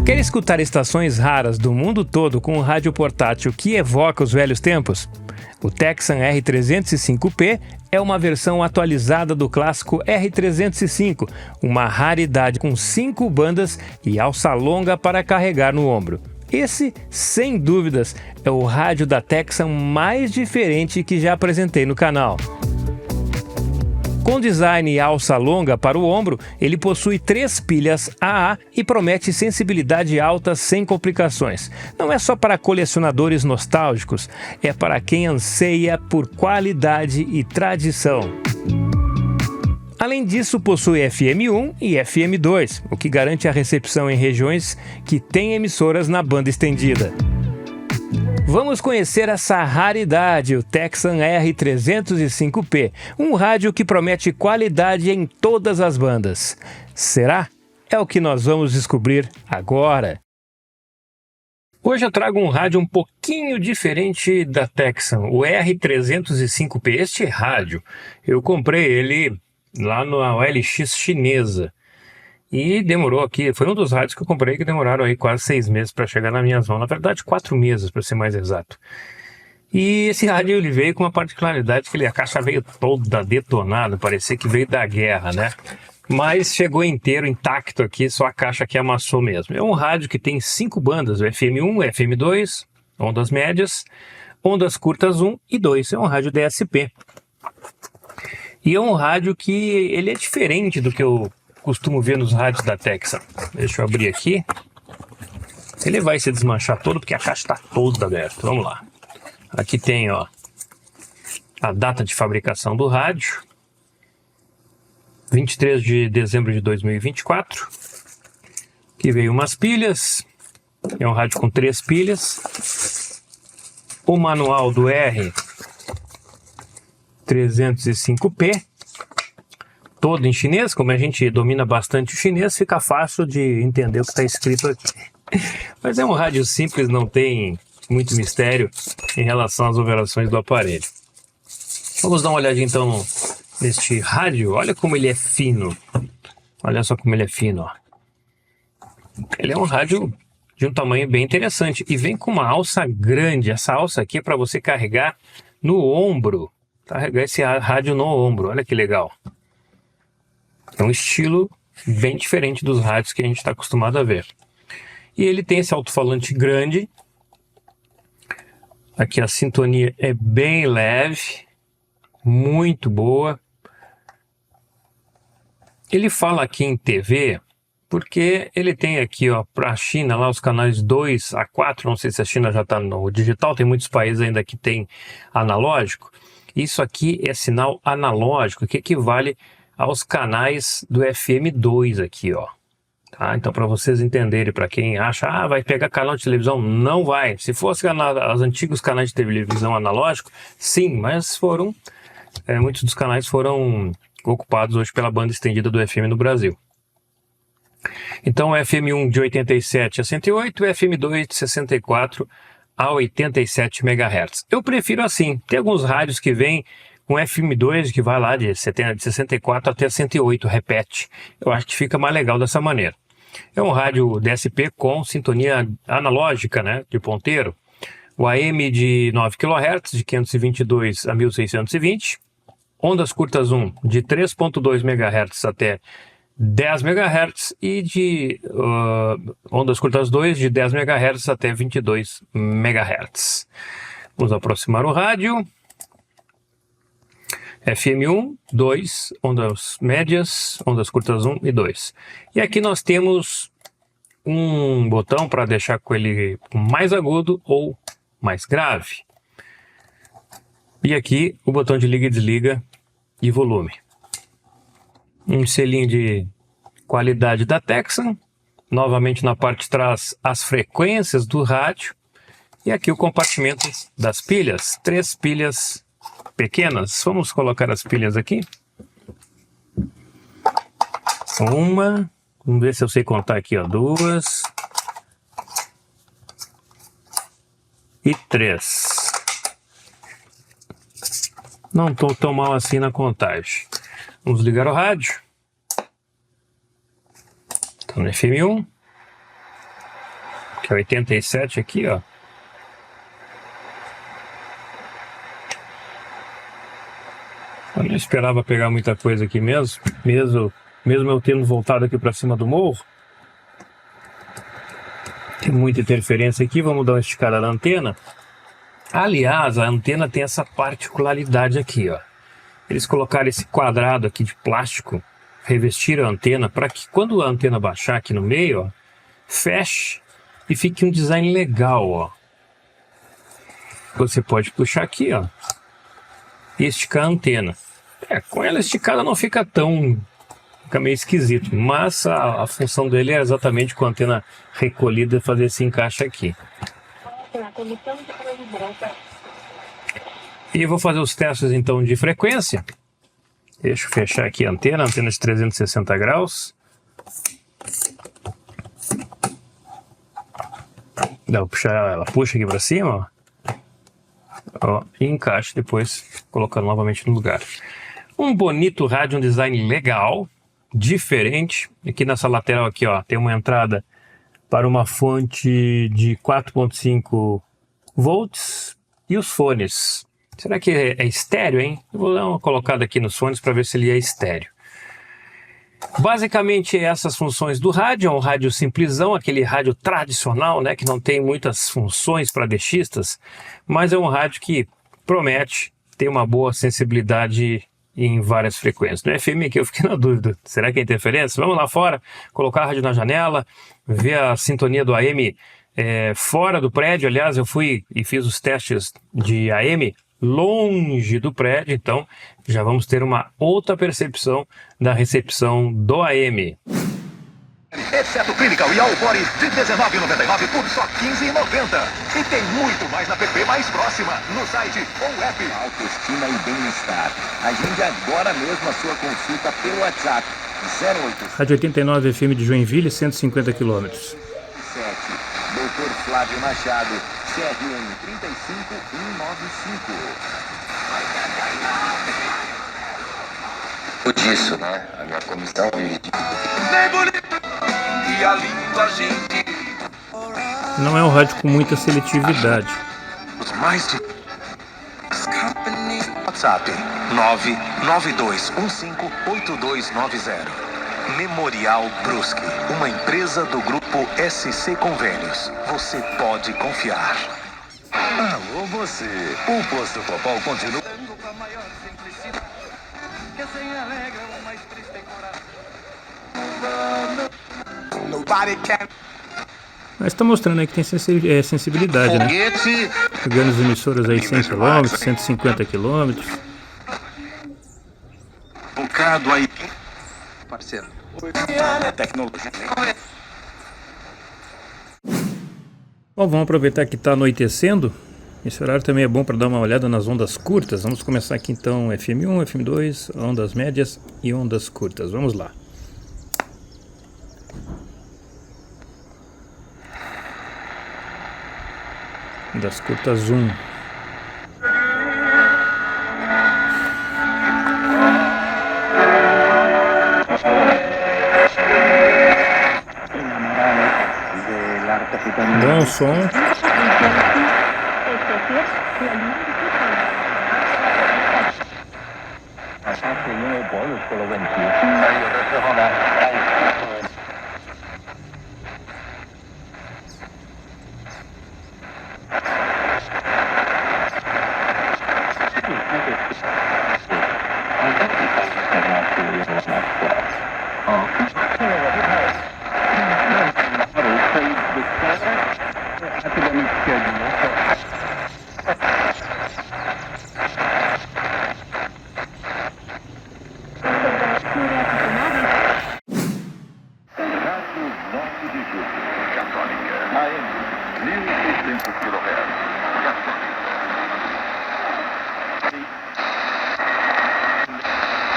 Quer escutar estações raras do mundo todo com um rádio portátil que evoca os velhos tempos? O Tecsan R305P é uma versão atualizada do clássico R305, uma raridade com 5 bandas e alça longa para carregar no ombro. Esse, sem dúvidas, é o rádio da Tecsan mais diferente que já apresentei no canal. Com design e alça longa para o ombro, ele possui 3 pilhas AA e promete sensibilidade alta sem complicações. Não é só para colecionadores nostálgicos, é para quem anseia por qualidade e tradição. Além disso, possui FM1 e FM2, o que garante a recepção em regiões que têm emissoras na banda estendida. Vamos conhecer essa raridade, o Tecsan R305P, um rádio que promete qualidade em todas as bandas. Será? É o que nós vamos descobrir agora. Hoje eu trago um rádio um pouquinho diferente da Tecsan, o R305P. Este rádio, eu comprei ele lá na OLX chinesa. E demorou aqui, foi um dos rádios que eu comprei que demoraram aí quase 6 meses para chegar nas minhas mãos. Na verdade, 4 meses, para ser mais exato. E esse rádio ele veio com uma particularidade que a caixa veio toda detonada, parecia que veio da guerra, né? Mas chegou inteiro, intacto aqui, só a caixa que amassou mesmo. É um rádio que tem 5 bandas, o FM1, FM2, ondas médias, ondas curtas 1 e 2. É um rádio DSP. E é um rádio que ele é diferente do que eu costumo ver nos rádios da Tecsan. Deixa eu abrir aqui. Ele vai se desmanchar todo porque a caixa está toda aberta. Vamos lá. Aqui tem, ó, a data de fabricação do rádio. 23 de dezembro de 2024. Aqui veio umas pilhas. É um rádio com 3 pilhas. O manual do R305P. Todo em chinês, como a gente domina bastante o chinês, fica fácil de entender o que está escrito aqui. Mas é um rádio simples, não tem muito mistério em relação às operações do aparelho. Vamos dar uma olhadinha então neste rádio. Olha como ele é fino. Olha só como ele é fino, ó. Ele é um rádio de um tamanho bem interessante e vem com uma alça grande. Essa alça aqui é para você carregar no ombro. Carregar esse rádio no ombro, olha que legal. É um estilo bem diferente dos rádios que a gente está acostumado a ver. E ele tem esse alto-falante grande. Aqui a sintonia é bem leve, muito boa. Ele fala aqui em TV, porque ele tem aqui, ó, para a China, lá os canais 2 a 4, não sei se a China já está no digital, tem muitos países ainda que tem analógico. Isso aqui é sinal analógico, que equivale aos canais do FM2 aqui, ó. Tá? Então, para vocês entenderem, para quem acha, vai pegar canal de televisão, não vai. Se fosse os antigos canais de televisão analógico, sim, mas muitos dos canais foram ocupados hoje pela banda estendida do FM no Brasil. Então, o FM1 de 87 a 108, o FM2 de 64 a 87 MHz. Eu prefiro assim. Tem alguns rádios que vêm com FM2 que vai lá de 64 até 108, repete. Eu acho que fica mais legal dessa maneira. É um rádio DSP com sintonia analógica, né, de ponteiro. O AM de 9 kHz, de 522 a 1620. Ondas curtas 1, de 3.2 MHz até 10 MHz. E de ondas curtas 2, de 10 MHz até 22 MHz. Vamos aproximar o rádio. FM1, 2, ondas médias, ondas curtas 1 e 2. E aqui nós temos um botão para deixar com ele mais agudo ou mais grave. E aqui o botão de liga e desliga e volume. Um selinho de qualidade da Tecsan. Novamente na parte de trás as frequências do rádio. E aqui o compartimento das pilhas. 3 pilhas pequenas. Vamos colocar as pilhas aqui. Uma. Vamos ver se eu sei contar aqui, ó. 2. E 3. Não estou tão mal assim na contagem. Vamos ligar o rádio. Então no FM1. que é 87 aqui, ó. Eu não esperava pegar muita coisa aqui mesmo eu tendo voltado aqui para cima do morro. Tem muita interferência aqui, vamos dar uma esticada na antena. Aliás, a antena tem essa particularidade aqui, ó. Eles colocaram esse quadrado aqui de plástico, revestiram a antena para que quando a antena baixar aqui no meio, ó, feche e fique um design legal, ó. Você pode puxar aqui, ó, e esticar a antena. Com ela esticada não fica fica meio esquisito, mas a função dele é exatamente com a antena recolhida fazer esse encaixe aqui. E eu vou fazer os testes então de frequência. Deixa eu fechar aqui a antena de 360 graus. Dá pra puxar ela, puxa aqui para cima, ó, e encaixe depois, colocando novamente no lugar. Um bonito rádio, um design legal, diferente. Aqui nessa lateral aqui, ó, tem uma entrada para uma fonte de 4.5 volts e os fones. Será que é estéreo, hein? Eu vou dar uma colocada aqui nos fones para ver se ele é estéreo. Basicamente essas funções do rádio, é um rádio simplesão, aquele rádio tradicional, né, que não tem muitas funções para deixistas, mas é um rádio que promete ter uma boa sensibilidade em várias frequências. No FM aqui eu fiquei na dúvida, será que é interferência? Vamos lá fora, colocar a rádio na janela, ver a sintonia do AM fora do prédio. Aliás, eu fui e fiz os testes de AM longe do prédio, então já vamos ter uma outra percepção da recepção do AM. Exceto Clinical e All Body de R$19,99 por só R$15,90. E tem muito mais na PP mais próxima, no site ou app. Autoestima e bem-estar. Agende agora mesmo a sua consulta pelo WhatsApp. 0800. Rádio 89 FM de Joinville, 150 km. Dr. Flávio Machado, CRM 35195. Disso, né? A minha comissão vive disso. E a linda gente. Não é um rádio com muita seletividade. Os mais de WhatsApp 992158290. Memorial Brusque, uma empresa do grupo SC Convênios. Você pode confiar. Alô você, o Posto Popol continua com a maior simplicidade. Que sem alegra o mais triste coração. Nobody can. Mas está mostrando aí que tem sensibilidade, né? Pegando as emissoras aí 100 km, 150 km. Bocado aí, parceiro. Tecnologia. Bom, vamos aproveitar que está anoitecendo. Esse horário também é bom para dar uma olhada nas ondas curtas. Vamos começar aqui então FM1, FM2, ondas médias e ondas curtas. Vamos lá. Ondas curtas 1. Bom som.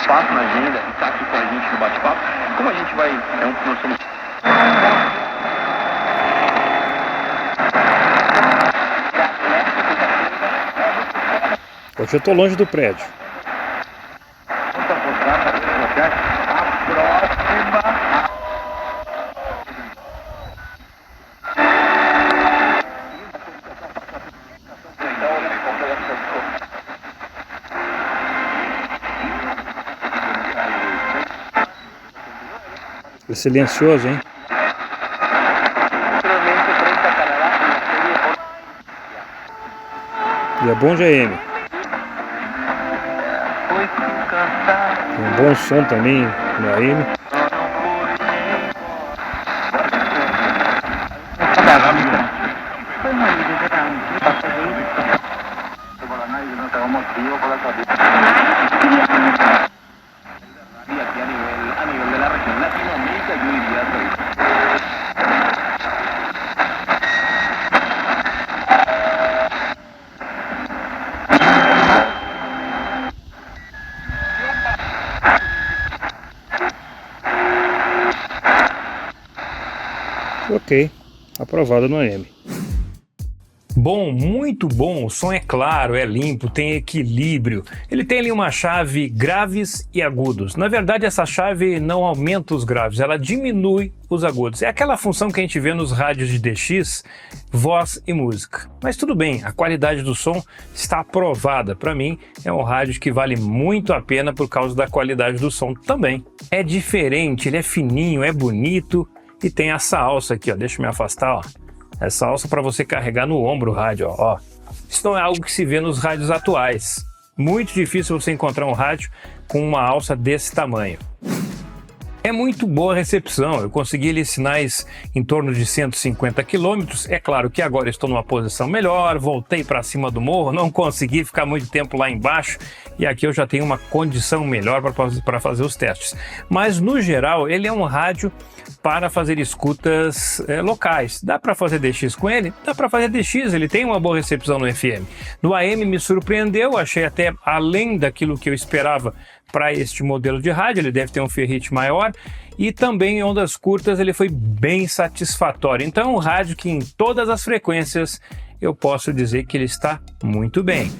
Espaço na agenda, está aqui com a gente no bate-papo. Como a gente vai... nós somos... Hoje eu estou longe do prédio. A próxima... É silencioso, hein? E é bom GM. Tem um bom som também no AM. Ok, aprovado no AM. Bom, muito bom, o som é claro, é limpo, tem equilíbrio. Ele tem ali uma chave graves e agudos. Na verdade, essa chave não aumenta os graves, ela diminui os agudos. É aquela função que a gente vê nos rádios de DX, voz e música. Mas tudo bem, a qualidade do som está aprovada. Para mim, é um rádio que vale muito a pena por causa da qualidade do som também. É diferente, ele é fininho, é bonito e tem essa alça aqui, ó. Deixa eu me afastar, ó. Essa alça para você carregar no ombro o rádio, ó. Isso não é algo que se vê nos rádios atuais. Muito difícil você encontrar um rádio com uma alça desse tamanho. É muito boa a recepção, eu consegui ali sinais em torno de 150 km. É claro que agora estou numa posição melhor, voltei para cima do morro, não consegui ficar muito tempo lá embaixo e aqui eu já tenho uma condição melhor para fazer os testes. Mas no geral ele é um rádio para fazer escutas locais. Dá para fazer DX com ele? Dá para fazer DX, ele tem uma boa recepção no FM. No AM me surpreendeu, achei até além daquilo que eu esperava para este modelo de rádio, ele deve ter um ferrite maior e também em ondas curtas ele foi bem satisfatório. Então é um rádio que em todas as frequências eu posso dizer que ele está muito bem.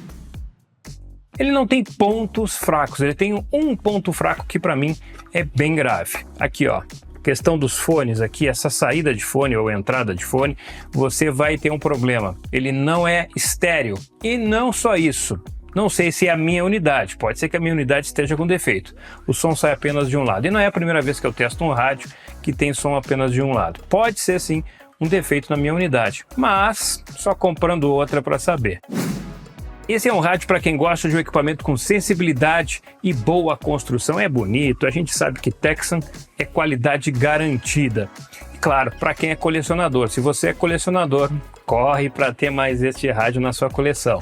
Ele não tem pontos fracos, ele tem um ponto fraco que para mim é bem grave. Aqui, ó. Questão dos fones aqui, essa saída de fone ou entrada de fone, você vai ter um problema. Ele não é estéreo. E não só isso. Não sei se é a minha unidade, pode ser que a minha unidade esteja com defeito. O som sai apenas de um lado. E não é a primeira vez que eu testo um rádio que tem som apenas de um lado. Pode ser sim um defeito na minha unidade, mas só comprando outra para saber. Esse é um rádio para quem gosta de um equipamento com sensibilidade e boa construção. É bonito, a gente sabe que Texan é qualidade garantida. E claro, para quem é colecionador, se você é colecionador, corre para ter mais este rádio na sua coleção.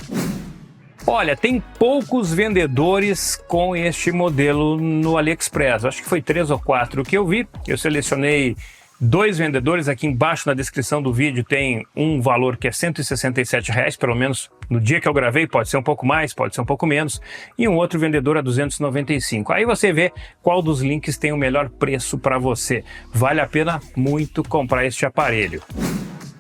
Olha, tem poucos vendedores com este modelo no AliExpress. Acho que foi 3 ou 4 que eu vi. Eu selecionei 2 vendedores. Aqui embaixo na descrição do vídeo tem um valor que é R$167, pelo menos no dia que eu gravei. Pode ser um pouco mais, pode ser um pouco menos. E um outro vendedor a R$295. Aí você vê qual dos links tem o melhor preço para você. Vale a pena muito comprar este aparelho.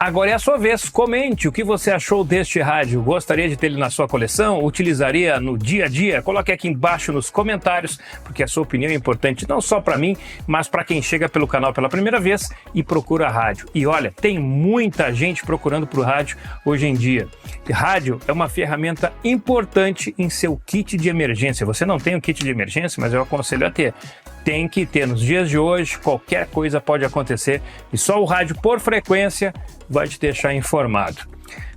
Agora é a sua vez, comente o que você achou deste rádio. Gostaria de ter ele na sua coleção? Utilizaria no dia a dia? Coloque aqui embaixo nos comentários, porque a sua opinião é importante não só para mim, mas para quem chega pelo canal pela primeira vez e procura rádio. E olha, tem muita gente procurando por rádio hoje em dia. Rádio é uma ferramenta importante em seu kit de emergência. Você não tem um kit de emergência, mas eu aconselho a ter. Tem que ter. Nos dias de hoje, qualquer coisa pode acontecer e só o rádio por frequência vai te deixar informado.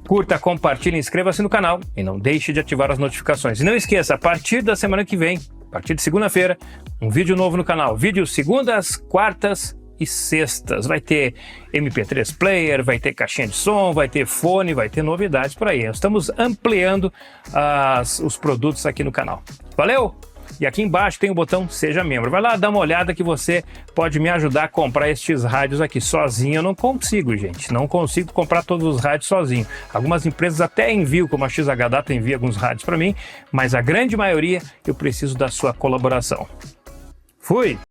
Curta, compartilhe, inscreva-se no canal e não deixe de ativar as notificações. E não esqueça, a partir da semana que vem, a partir de segunda-feira, um vídeo novo no canal. Vídeo segundas, quartas e sextas. Vai ter MP3 player, vai ter caixinha de som, vai ter fone, vai ter novidades por aí. Estamos ampliando os produtos aqui no canal. Valeu! E aqui embaixo tem o botão Seja Membro. Vai lá, dá uma olhada que você pode me ajudar a comprar estes rádios aqui. Sozinho eu não consigo, gente. Não consigo comprar todos os rádios sozinho. Algumas empresas até enviam, como a XH Data envia alguns rádios para mim, mas a grande maioria eu preciso da sua colaboração. Fui!